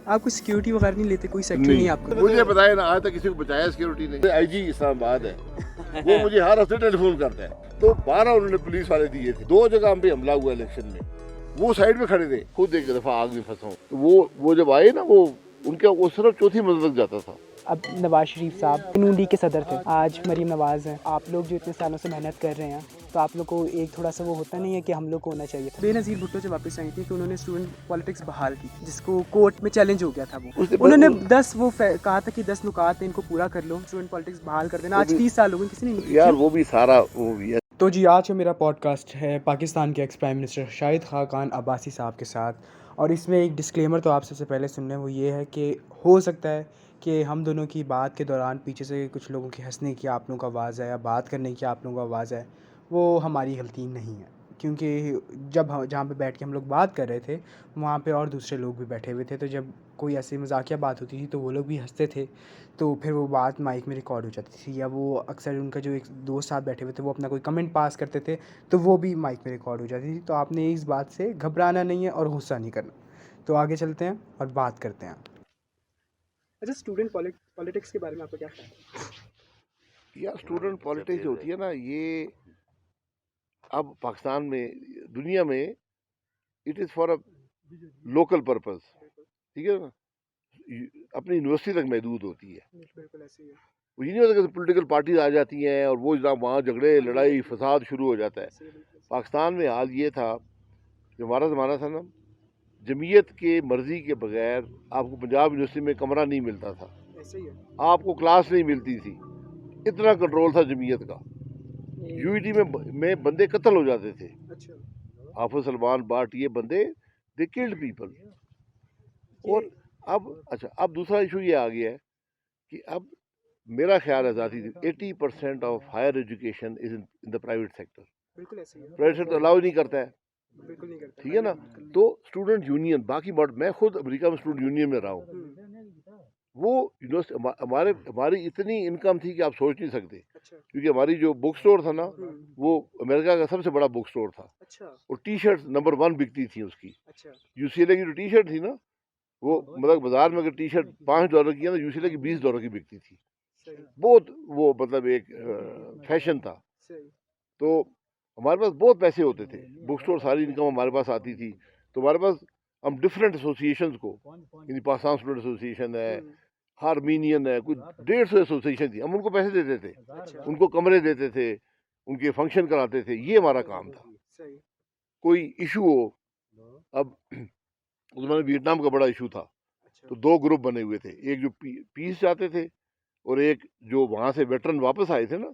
آپ کو سیکیورٹی وغیرہ نہیں لیتے؟ کوئی سیکٹر نہیں آپ کو؟ مجھے بتایا نا، آج تک کسی کو بچایا سیکورٹی نے. آئی جی اسلام آباد ہے، وہ مجھے ہر ہفتے ٹیلی فون کرتا ہے. تو 12 انہوں نے پولیس والے دیے تھے. 2 جگہ ہم پہ حملہ ہوا الیکشن میں، وہ سائڈ میں کھڑے تھے. خود ایک دفعہ آگ میں پھنسا ہوں. تو وہ جب آئے نا، وہ ان کا وہ صرف چوتھی منزل تک جاتا تھا. اب نواز شریف صاحب نون لیگ کے صدر تھے، آج مریم نواز ہیں. آپ لوگ جو اتنے سالوں سے محنت کر رہے ہیں، تو آپ لوگ کو ایک تھوڑا سا وہ ہوتا نہیں ہے کہ ہم لوگ کو ہونا چاہیے تھا. بے نظیر بھٹو جب واپس آئی تھی تو انہوں نے اسٹوڈنٹ پالیٹکس بحال کی، جس کو کورٹ میں چیلنج ہو گیا تھا. وہ انہوں نے 10 کہا تھا کہ 10 نکات ان کو پورا کر لو، اسٹوڈنٹ پالیٹکس بحال کر دینا. آج 30 سال ہو گئے، کسی نے نہیں. یار وہ بھی سارا وہ بھی ہے. تو جی، آج کا میرا پوڈ کاسٹ ہے پاکستان کے ex prime minister Shahid Khaqan Abbasi صاحب کے ساتھ. اور اس میں ایک ڈسکلیمر تو آپ سب سے پہلے سننا ہے، وہ یہ ہے کہ ہو سکتا ہے کہ ہم دونوں کی بات کے دوران پیچھے سے کچھ لوگوں کی ہنسنے کی آپ لوگوں کو آواز ہے یا بات کرنے کی آپ لوگوں کو آواز ہے. وہ ہماری غلطی نہیں ہے، کیونکہ جہاں پہ بیٹھ کے ہم لوگ بات کر رہے تھے وہاں پہ اور دوسرے لوگ بھی بیٹھے ہوئے تھے. تو جب کوئی ایسی مذاقیہ بات ہوتی تھی تو وہ لوگ بھی ہنستے تھے، تو پھر وہ بات مائک میں ریکارڈ ہو جاتی تھی. یا وہ اکثر ان کا جو ایک دوست ساتھ بیٹھے ہوئے تھے وہ اپنا کوئی کمنٹ پاس کرتے تھے تو وہ بھی مائک میں ریکارڈ ہو جاتی تھی. تو آپ نے اس بات سے گھبرانا نہیں ہے اور غصہ نہیں کرنا. تو آگے چلتے ہیں اور بات کرتے ہیں. اچھا، اسٹوڈنٹ پالیٹکس کے بارے میں آپ کو کیا خیال ہے؟ یار اسٹوڈنٹ پالیٹکس جو ہوتی ہے نا، یہ اب پاکستان میں، دنیا میں، it is for a local purpose. ٹھیک ہے نا، اپنی یونیورسٹی تک محدود ہوتی ہے. بالکل ایسے ہی ہے. وہ یہ نہیں ہوتا کہ پولیٹیکل پارٹیز آ جاتی ہیں اور وہ جناب وہاں جھگڑے، لڑائی، فساد شروع ہو جاتا ہے. پاکستان میں حال یہ تھا کہ ہمارا زمانہ تھا نا، جمعیت کے مرضی کے بغیر آپ کو پنجاب یونیورسٹی میں کمرہ نہیں ملتا تھا، ایسے ہی ہے. آپ کو کلاس نہیں ملتی تھی. اتنا کنٹرول تھا جمعیت کا. یو ای ٹی میں بندے قتل ہو جاتے تھے. اچھا. حافظ سلمان بٹ، یہ بندے دے کلڈ پیپل. اور اب دوسرا ایشو یہ آ گیا ہے کہ اب میرا خیال ہے ذاتی 80% of higher education is in the private sector. بالکل ایسے ہی ہے. پرائیویٹ سیکٹر الاؤ نہیں کرتا ہے. بالکل نہیں کرتا. ٹھیک ہے نا. تو اسٹوڈنٹ یونین، باقی میں خود امریکہ میں اسٹوڈنٹ یونین میں رہا ہوں. وہ ہماری اتنی انکم تھی کہ آپ سوچ نہیں سکتے. کیونکہ ہماری جو بک سٹور تھا نا، وہ امریکہ کا سب سے بڑا بک سٹور تھا. اور ٹی شرٹ نمبر 1 بکتی تھی اس کی. یو سی ایل اے کی جو ٹی شرٹ تھی نا، وہ مطلب بازار میں اگر ٹی شرٹ $5 کی ہے نا، یو سی ایل اے کی $20 کی بکتی تھی. بہت وہ مطلب ایک فیشن تھا. تو ہمارے پاس بہت پیسے ہوتے تھے. بک سٹور ساری انکم ہمارے پاس آتی تھی. تو ہمارے پاس ہم ڈفرینٹ ایسوسیشنز کو، یعنی پاکستان اسٹوڈنٹ ایسوسیشن ہے، ہارمینین ہے، کوئی 150 ایسوسیشن تھی. ہم ان کو پیسے دیتے تھے، ان کو کمرے دیتے تھے، ان کے فنکشن کراتے تھے. یہ ہمارا کام تھا. کوئی ایشو ہو، اب اس میں ویتنام کا بڑا ایشو تھا، تو 2 گروپ بنے ہوئے تھے. ایک جو پیس چاہتے تھے اور ایک جو وہاں سے ویٹرن واپس آئے تھے نا،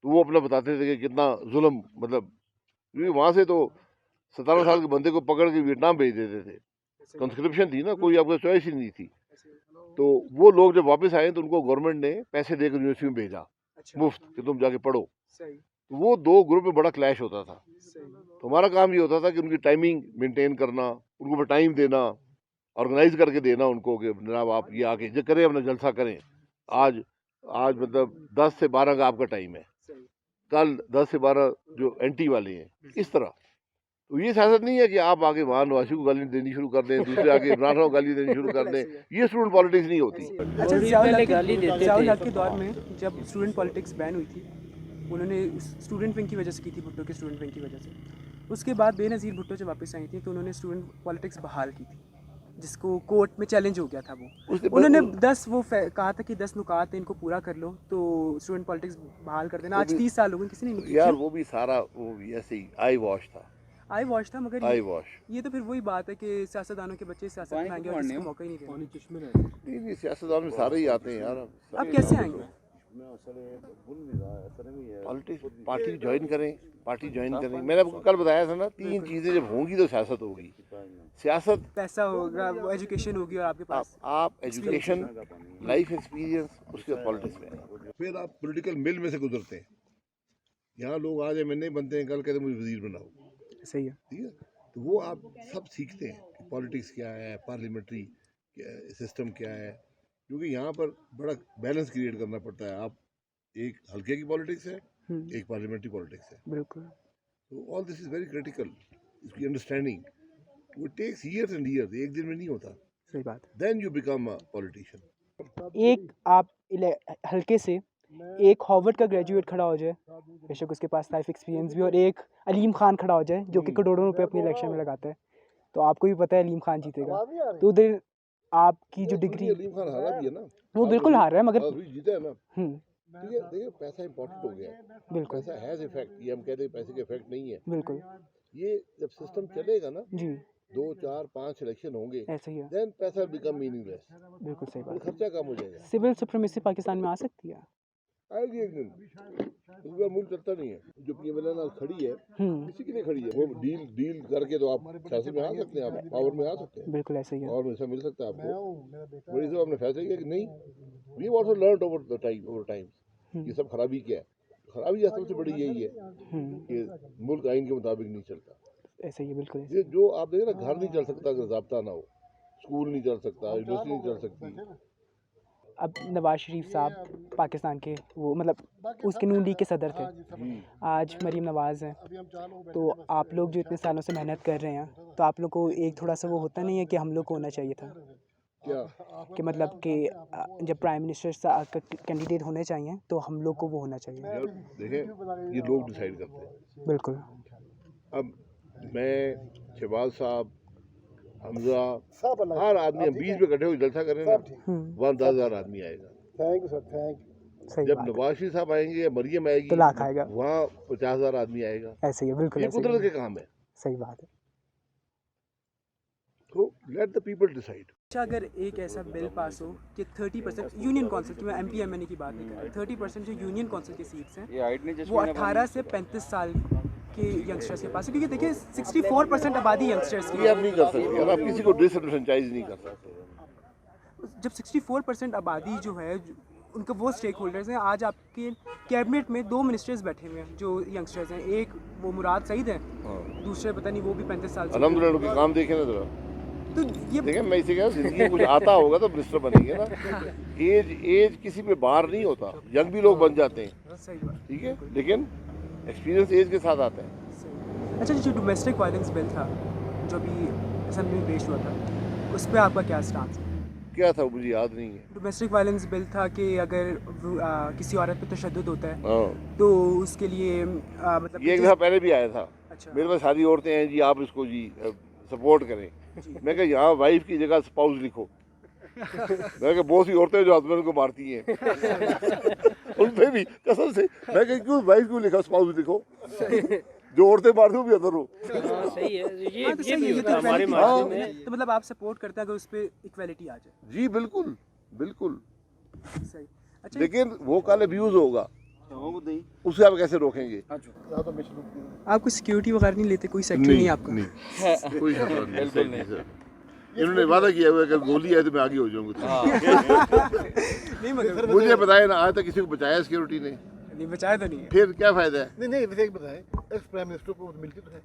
تو وہ اپنا بتاتے تھے کہ کتنا ظلم، مطلب وہاں سے تو 17 سال کے بندے کو پکڑ کے ویتنام بھیج دیتے تھے. کنسکرپشن تھی نا، کوئی آپ کو چوائس ہی نہیں تھی. تو وہ لوگ جب واپس آئے تو ان کو گورنمنٹ نے پیسے دے کر یونیورسٹی میں بھیجا مفت کہ تم جا کے پڑھو. تو وہ 2 گروپ میں بڑا کلیش ہوتا تھا. تو ہمارا کام یہ ہوتا تھا کہ ان کی ٹائمنگ مینٹین کرنا، ان کو ٹائم دینا، آرگنائز کر کے دینا ان کو کہ جناب آپ یہ آ کے کریں، اپنا جلسہ کریں. آج مطلب 10 سے 12 کا آپ کا ٹائم ہے، کل 10 سے 12 جو اینٹی والے ہیں. اس طرح. تو یہ سیاست نہیں ہے کہ آپ آگے وہاں نوازی کو گالی دینی شروع کر دیں، دوسرے آگے عمران خان کو گالی دینی شروع کر دیں. یہ اسٹوڈنٹ پالیٹکس نہیں ہوتی. اچھا، ضیاء الحق کے دور میں جب اسٹوڈنٹ پالیٹکس بین ہوئی تھی، انہوں نے اسٹوڈنٹ ونگ کی وجہ سے کی تھی، بھٹو کے اسٹوڈنٹ ونگ کی وجہ سے. اس کے بعد بے نظیر بھٹو جب واپس آئی تھیں تو انہوں نے اسٹوڈنٹ پالیٹکس بحال کی تھی، جس کو کورٹ میں چیلنج ہو گیا تھا. انہوں نے 10 کہا تھا کہ 10 نکات ان کو پورا کر لو تو اسٹوڈنٹ پالیٹکس بحال کر دینا. آج 30 سال ہو گئے، کسی نے نہیں. یار وہ بھی سارا وہ بھی ایسے ہی آئی واش تھا. آئی واش تھا، مگر آئی واش. یہ تو پھر وہی بات ہے کہ سیاستدانوں کے بچے سیاست میں آئیں گے اور کسی کو موقع ہی نہیں دیں گے. نہیں سیاستدان میں سارے ہی آتے ہیں یار. اب کیسے آئیں گے؟ پارٹی جوائن کریں. میں نے آپ کو کل بتایا تھا نا، 3 چیزیں جب ہوں گی تو سیاست ہوگی. سیاست، پیسہ ہوگا، ایجوکیشن ہوگی، اور آپ کے پاس آپ ایجوکیشن، لائف ایکسپیرینس، اس کے بعد پالیٹکس میں. پھر آپ پولیٹیکل مل میں سے گزرتے ہیں. یہاں لوگ آج ایم این اے بنتے ہیں، کل کہتے ہیں مجھے وزیر بناؤ. صحیح ہے. ٹھیک ہے. تو وہ آپ سب سیکھتے ہیں کہ پالیٹکس کیا ہے، پارلیمنٹری سسٹم کیا ہے. کیونکہ یہاں پر بڑا بیلنس کریٹ کرنا پڑتا ہے. آپ ایک ہلکے کی پالیٹکس ہے، ایک پارلیمنٹری پالیٹکس ہے. بالکل. تو آل دس از ویری کریٹیکل. اس کی انڈرسٹینڈنگ وہ ٹیکس ایئرس اینڈ ایئرس، ایک دن میں نہیں ہوتا. صحیح بات ہے. then you become a politician. ایک آپ ہلکے سے ایک ہارورڈ کا گریجویٹ کھڑا ہو جائے, بے شک اس کے پاس لائف ایکسپیرینس بھی, اور ایک علیم خان کھڑا ہو جائے جو کہ کروڑوں روپے اپنے الیکشن میں لگاتا ہے, تو آپ کو بھی پتہ ہے علیم خان جیتے گا, تو ادھر آپ کی جو ڈگری, علیم خان ہارا بھی ہے نا, وہ بالکل ہار رہا ہے, مگر جیتا ہے نا. ہوں دیکھیے پیسہ امپورٹنٹ ہو گیا ہے, بالکل پیسہ ہیز افیکٹ, یہ ہم کہتے ہیں پیسے کے افیکٹ نہیں ہے. بالکل یہ جب سسٹم چلے گا نا, جی 2 4 5 الیکشن ہوں گے, ایسے ہی ہے, دین پیسہ بیکم میننگ لیس, بالکل صحیح بات. خرچہ کم ہو جائے گا. سول سپریمیسی پاکستان میں آ سکتی ہے, آئے گی ایک دن, اس کا ملک چلتا نہیں ہے. جو پی ایم ایل این کھڑی ہے, کسی کے لیے کھڑی ہے, وہ ڈیل کر کے تو آپ سیاست میں آ سکتے ہیں, آپ پاور میں آ سکتے ہیں, بالکل ایسے ہی ہے. اور ایسا مل سکتا ہے آپ کو. بڑی صاحب آپ نے فیصلہ کیا کہ نہیں, we also learned over time یہ سب خرابی کیا ہے. خرابی سب سے بڑی یہی ہے کہ ملک آئین کے مطابق نہیں چلتا. ایسے ہی بالکل. یہ جو آپ دیکھیں نا, گھر نہیں چل سکتا اگر ضابطہ نہ ہو, اسکول نہیں چل سکتا, یونیورسٹی نہیں چل سکتی. اب نواز شریف صاحب پاکستان کے وہ مطلب اس کے نون لیگ کے صدر تھے, آج مریم نواز ہیں, تو آپ لوگ جو اتنے سالوں سے محنت کر رہے ہیں, تو آپ لوگ کو ایک تھوڑا سا وہ ہوتا نہیں ہے کہ ہم لوگ کو ہونا چاہیے تھا, کیا کہ مطلب کہ جب پرائم منسٹر کینڈیڈیٹ ہونے چاہیے تو ہم لوگ کو وہ ہونا چاہیے. دیکھیں یہ لوگ ڈیسائیڈ کرتے ہیں. بالکل. اب میں, شہباز صاحب, حمزہ, ہر آدمی, ہم 20 پہ کٹے ہوئے جلسہ کر رہے ہیں نا, وہاں 10,000 آدمی آئے گا. Thank you sir, thank you. جب نواز شریف صاحب آئیں گے یا مریم آئے گی تو لاکھ آئے گا, وہاں 50,000 آدمی آئے گا. ایسے ہی ہے, بالکل یہ ایسے قدرت ہی کے ہے, کام ہے. صحیح بات ہے. تو لیٹ دا پیپل ڈیسائیڈ. اچھا, اگر ایک ایسا بل پاس ہو کہ 30% یونین کونسل کی, میں ایم پی ایم این اے کی بات نہیں کر رہا, 30% جو یونین کونسل کی سیٹس ہیں وہ 18 سے 35 سال کے ینگسٹرس کے پاس, کیونکہ دیکھیں 64% آبادی ینگسٹرس کی یہ آپ نہیں کر سکتے, اور آپ کسی کو ڈس ایڈوانٹائز نہیں کر سکتے. جب 64% آبادی جو ہے ان کا وہ اسٹیک ہولڈرز ہیں. آج آپ کے کیبنٹ میں 2 منسٹرز بیٹھے ہوئے ہیں جو ینگسٹرز ہیں, ایک وہ مراد سعید ہیں, دوسرے پتہ نہیں وہ بھی 35 سال سے. الحمدللہ ان کے کام دیکھیں نا ذرا, تو یہ دیکھیں میں اسے کہا زندگی میں کچھ آتا ہوگا تو منسٹر بنیں گے نا. ایج کسی پہ بار نہیں ہوتا, ینگ بھی لوگ بن جاتے ہیں, صحیح بات, ٹھیک ہے, لیکن ایکسپیرینس ایج کے ساتھ آتا ہے. اچھا, جو ڈومیسٹک وائلنس بل تھا جو ابھی اسمبلی میں پیش ہوا تھا, اس پہ آپ کا کیا اسٹانس ہے؟ کیا تھا مجھے یاد نہیں ہے. ڈومیسٹک وائلنس بل تھا کہ اگر کسی عورت پہ تشدد ہوتا ہے ہاں, تو اس کے لیے مطلب یہ ایک دفعہ پہلے بھی آیا تھا. اچھا, میرے پاس ساری عورتیں ہیں جی, آپ اس کو جی سپورٹ کریں. میں کہا یہاں وائف کی جگہ اسپاؤس لکھو. میں کہ بہت سی عورتیں جو ہسبینڈ کو مارتی ہیں ان پہ بھی قسم سے, میں کہ کیوں وائف کیوں لکھا, اسپاؤس لکھو, جو عورتیں مارتی ہوں بھی اندر ہو. صحیح ہے, یہ صحیح بھی ہے, ہوتا ہے ہمارے معاشرے میں. تو مطلب آپ سپورٹ کرتے ہیں اگر اس پہ ایکویلٹی آ جائے. جی بالکل بالکل. صحیح. اچھا, لیکن وہ کل ابیوز ہوگا, اسے آپ کیسے روکیں گے؟ آپ کو سیکیورٹی وغیرہ نہیں لیتے, کوئی سیکٹر نہیں آپ کا؟ نہیں, کوئی خطرہ نہیں. انہوں نے وعدہ کیا ہوا ہے کہ گولی آئے تو میں آگے ہو جاؤں گا. نہیں مگر مجھے بتائے نا, آج تک کسی کو بچایا سیکورٹی نے؟ نہیں, بچایا تو نہیں ہے. پھر کیا فائدہ ہے؟ نہیں نہیں, ویسے ایک بتائیں, ایکس پرائم منسٹر کو ملتی تو ہے.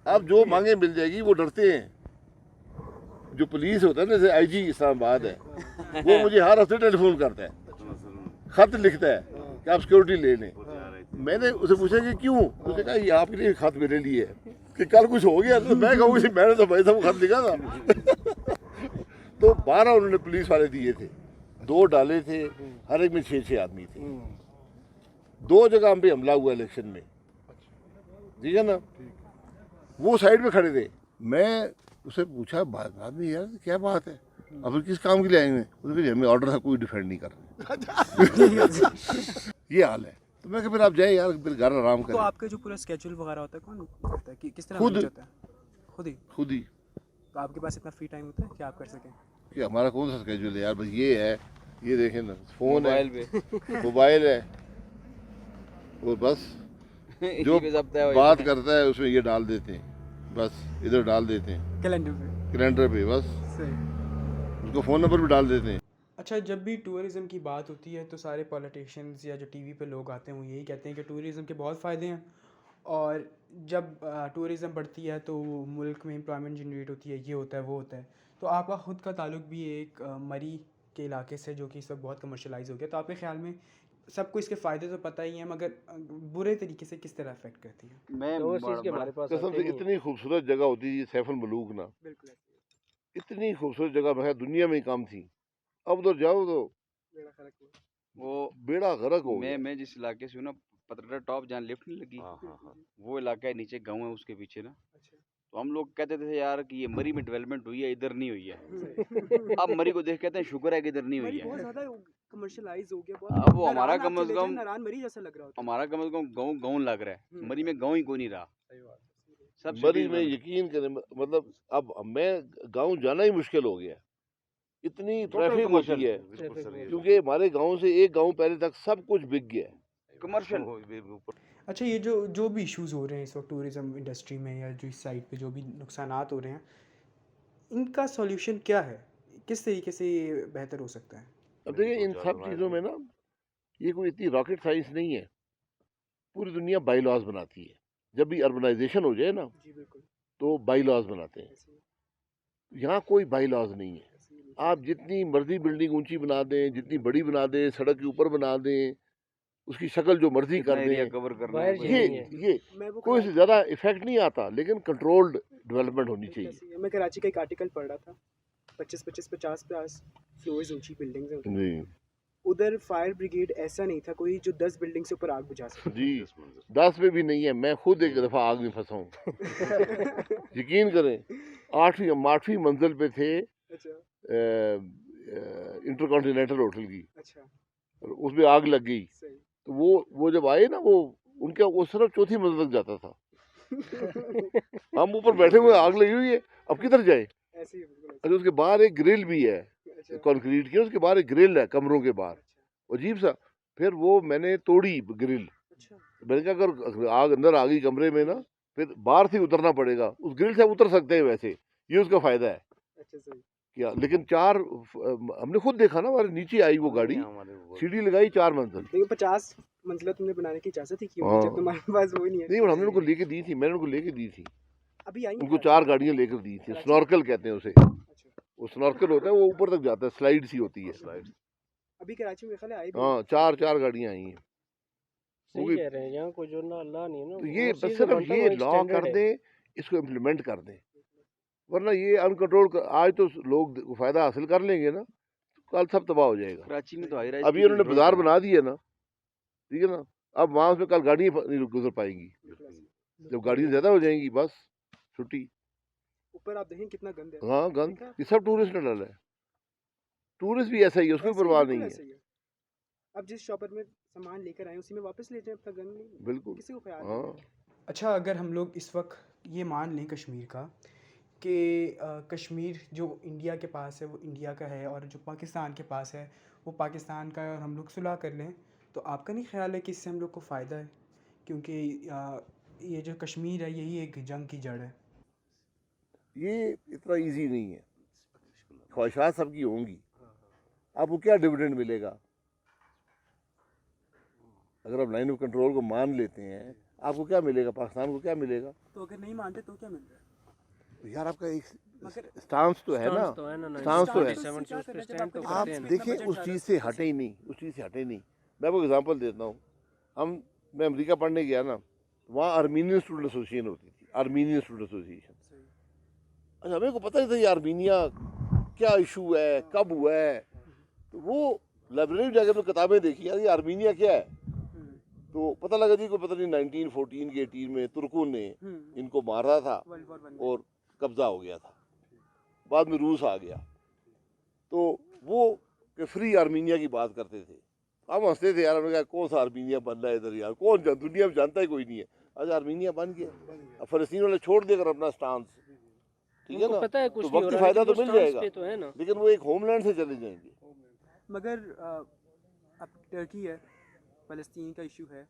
اب جو مانگے مل جائے گی, وہ ڈرتے ہیں. جو پولیس ہوتا ہے نا, جیسے آئی جی اسلام آباد ہے, وہ مجھے ہر ہفتے ٹیلی فون کرتا ہے, خط لکھتا ہے کہ آپ سیکورٹی لے لیں. میں نے اسے پوچھا کہ کیوں, اس نے کہا یہ آپ کے لیے خط میرے لیے ہے کہ کل کچھ ہو گیا تو میں کہوں گی میں نے تو بھائی صاحب خط لکھا تھا. تو 12 انہوں نے پولیس والے دیے تھے, 2 ڈالے تھے, ہر ایک میں 6 آدمی تھے. 2 جگہ ہم پہ حملہ ہوا الیکشن میں, ٹھیک ہے نا. وہ سائڈ پہ کھڑے تھے. میں اسے پوچھا آدمی یار کیا بات ہے, اب کس کام کے لیے آئے ہوئے؟ اس نے کہا ہمیں آرڈر تھا, کوئی ڈیفینڈ نہیں کر رہے. یہ حال ہے. تو میں کہ پھر آپ جائیں یار, پھر گھر آرام کریں. تو آپ کا جو پورا اسکیجول وغیرہ ہوتا ہے کون کرتا ہے, کس طرح خود ہوتا ہے؟ خود ہی. ہی. تو آپ کے پاس اتنا فری ٹائم ہوتا ہے کہ آپ کر سکیں؟ کہ ہمارا کون سا اسکیجول ہے یار, بس یہ ہے, یہ دیکھیں نا, فون ہے, موبائل ہے, اور بس جو بات کرتا ہے اس میں یہ ڈال دیتے ہیں, بس ادھر ڈال دیتے ہیں کیلنڈر پہ, بس اس کو فون نمبر بھی ڈال دیتے ہیں. اچھا, جب بھی ٹورزم کی بات ہوتی ہے تو سارے پولیٹیشینز یا جو ٹی وی پہ لوگ آتے ہیں وہ یہی کہتے ہیں کہ ٹورزم کے بہت فائدے ہیں, اور جب ٹورزم بڑھتی ہے تو ملک میں امپلائمنٹ جنریٹ ہوتی ہے, یہ ہوتا ہے وہ ہوتا ہے. تو آپ کا خود کا تعلق بھی ایک مری کے علاقے سے جو کہ اس وقت بہت کمرشلائز ہو گیا, تو آپ کے خیال میں سب کو اس کے فائدے تو پتہ ہی ہیں, مگر برے طریقے سے کس طرح افیکٹ کرتی ہیں؟ میں اس چیز کے ہمارے پاس قسم سے اتنی خوبصورت جگہ ہوتی ہے سیف الملوک نا, بالکل اتنی خوبصورت جگہ میں دنیا میں ہی کام تھی. اب ادھر جاؤ تو وہ بیڑا غرق ہو گیا. میں جس علاقے سے ہوں نا پترڈا ٹاپ جہاں لفٹ نہیں لگی وہ علاقہ ہے نیچے گاؤں ہے اس کے پیچھے نا تو ہم لوگ کہتے تھے یار کہ یہ مری میں ڈیولپمنٹ ہوئی ہے ادھر نہیں ہوئی ہے. اب مری کو دیکھ کہتے ہیں شکر ہے کہ ادھر نہیں ہوئی ہے. کمرشلائز ہو گیا اب وہ ہمارا کم از کم ہمارا کم از کم گاؤں لگ رہا ہے. مری میں گاؤں ہی کوئی نہیں رہا. سب مری میں یقین کریں مطلب اب میں گاؤں جانا ہی مشکل ہو گیا. اتنی ٹریفک ہوتی ہے کیونکہ ہمارے گاؤں سے ایک گاؤں پہلے تک سب کچھ بک گیا ہے کمرشل. اچھا یہ جو بھی ایشوز ہو رہے ہیں اس وقت ٹورزم انڈسٹری میں یا جو اس سائٹ پہ جو بھی نقصانات ہو رہے ہیں ان کا سولیوشن کیا ہے؟ کس طریقے سے یہ بہتر ہو سکتا ہے؟ اب دیکھیں ان سب چیزوں میں نا یہ کوئی اتنی راکٹ سائنس نہیں ہے. پوری دنیا بائی لاز بناتی ہے. جب بھی اربنائزیشن ہو جائے نا جی بالکل تو بائی لاز بناتے ہیں. یہاں کوئی بائی لاز نہیں ہے. آپ جتنی مرضی بلڈنگ اونچی بنا دیں جتنی بڑی بنا دیں سڑک کے اوپر بنا دیں اس کی شکل جو مرضی کر دیں کور کرنا باہر ہے. یہ کوئی سے زیادہ افیکٹ نہیں آتا لیکن کنٹرولڈ ڈیولپمنٹ ہونی چاہیے. میں کراچی کا ایک آرٹیکل پڑھ رہا تھا 50 فلورز اونچی بلڈنگز ہیں جی ادھر فائر بریگیڈ ایسا نہیں تھا کوئی جو 10 بلڈنگ سے اوپر آگ بجھا سکے. جی 10 میں بھی نہیں ہے. میں خود ایک دفعہ آگ میں پھنسا ہوں. یقین کریں 8ویں منزل پہ تھے انٹر کانٹینینٹل ہوٹل کی اس میں آگ لگ گئی. تو وہ جب آئے نا ان کا وہ صرف چوتھی منزل تک جاتا تھا. ہم اوپر بیٹھے ہوئے آگ لگی ہوئی ہے اب کدھر جائے. اچھا اس کے باہر ایک گرل بھی ہے کنکریٹ کی. اس کے باہر ایک گرل ہے کمروں کے باہر عجیب سا. پھر وہ میں نے توڑی گرل. میں نے کہا اگر آگ اندر آ گئی کمرے میں نا پھر باہر سے اترنا پڑے گا. اس گرل سے اتر سکتے ہیں ویسے یہ اس کا فائدہ ہے کیا. لیکن 4 ہم نے خود دیکھا نا ہمارے نیچے آئی وہ گاڑی سیڑھی لگائی 4 منزل. 50 منزلہ تم نے بنانے کی اجازت ہی کی جب تمہارے پاس وہ نہیں ہے. نہیں ہم نے ان کو لے کے دی تھی. میں نے ان کو لے کے دی تھی. ابھی آئی ان کو 4 گاڑیاں لے کر دی تھی. سنورکل کہتے ہیں اسے. وہ سنورکل ہوتا ہے وہ اوپر تک جاتا ہے سلائڈ سی ہوتی ہے. ابھی کراچی میں خیال آئی ہاں 4 گاڑیاں آئی ہیں. صحیح کہہ رہے ہیں یہاں کوئی جو نہ اللہ نہیں ہے نا تو یہ بس صرف یہ لا کر دیں اس کو امپلیمنٹ کر دیں ورنہ یہ ان کنٹرول آج تو لوگ فائدہ حاصل کر لیں گے نا کل سب تباہ ہو جائے گا. کراچی میں تو ہائی رائز ابھی انہوں نے بازار بنا دیے نا ٹھیک ہے نا. اب وہاں سے کل گاڑیاں نہیں گزر پائیں گی. جب گاڑیاں زیادہ ہو جائیں گی بس چھٹی. اوپر آپ دیکھیں کتنا گند ہے. ہاں گند یہ سب ٹورسٹ نے ڈالا ہے. ٹورسٹ بھی ایسا ہی ہے اس کو پرواہ نہیں ہے. اب جس شاپر میں سامان لے کر آئے اسی میں واپس لے جائیں اپنا گند نہیں بالکل کسی کو خیال ہاں. نہیں. اچھا اگر ہم لوگ اس وقت یہ مان لیں کشمیر کا کہ کشمیر جو انڈیا کے پاس ہے وہ انڈیا کا ہے اور جو پاکستان کے پاس ہے وہ پاکستان کا ہے اور ہم لوگ صلح کر لیں تو آپ کا نہیں خیال ہے کہ اس سے ہم لوگ کو فائدہ ہے کیونکہ یہ جو کشمیر ہے یہی ایک جنگ کی جڑ ہے. یہ اتنا ایزی نہیں ہے. خواہشات سب کی ہوں گی. آپ کو کیا ڈویڈنڈ ملے گا اگر آپ لائن آف کنٹرول کو مان لیتے ہیں آپ کو کیا ملے گا. پاکستان کو کیا ملے گا. تو اگر نہیں مانتے تو کیا مل رہا ہے. یار آپ کا ایک اسٹانس تو ہے نا. اسٹانس تو ہے. آپ دیکھیں اس چیز سے ہٹے ہی نہیں. اس چیز سے ہٹے نہیں. میں آپ کو اگزامپل دیتا ہوں. میں امریکہ پڑھنے گیا نا وہاں آرمینین اسٹوڈنٹ ایسوسیشن ہوتی تھی. Armenian student association. اچھا ہمیں کو پتہ نہیں تھا یہ آرمینیا کیا ایشو ہے کب ہوا ہے. تو وہ لائبریری جا کے میں کتابیں دیکھی یار یہ آرمینیا کیا ہے. تو پتہ لگا جی کو پتہ نہیں 1914 کے 18 میں ترکوں نے ان کو مارا تھا اور قبضہ ہو گیا تھا. بعد میں روس آ گیا تو وہ کہ فری آرمینیا کی بات کرتے تھے. ہم ہنستے تھے یار. ہم نے کہا کون سا آرمینیا بن رہا ہے ادھر یار. کون دنیا میں جانتا ہی کوئی نہیں ہے. آج آرمینیا بن گیا. اب فلسطین والے چھوڑ دے کر اپنا اسٹانس ٹھیک ہے نا تو وقتی فائدہ تو مل جائے گا لیکن وہ ایک ہوم لینڈ سے چلے جائیں گے. مگر اب ٹرکی ہے فلسطین کا ایشو ہے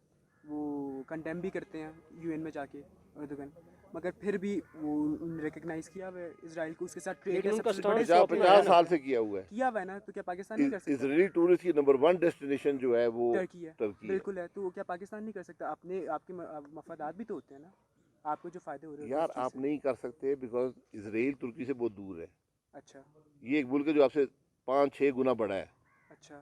وہ کنڈیم بھی کرتے ہیں یو این میں جا کے اردوگن مگر پھر بھی وہ ریکگنائز کیا ہوا ہے اسرائیل کو. اس کے ساتھ ٹریڈ ہے 50 سال سے کیا ہوا ہے نا. تو کیا پاکستان نہیں کر سکتا. اسرائیلی ٹورسٹ کی نمبر 1 ڈیسٹینیشن جو ہے وہ ٹرکی ہے. بالکل ہے. تو کیا پاکستان نہیں کر سکتا. آپ کے مفادات بھی تو ہوتے ہیں نا. آپ کو جو فائدے ہو رہے ہیں یار آپ نہیں کر سکتے بیکاز اسرائیل ترکی سے بہت دور ہے. اچھا یہ ایک ملک ہے جو آپ سے 5-6 گنا بڑا ہے. اچھا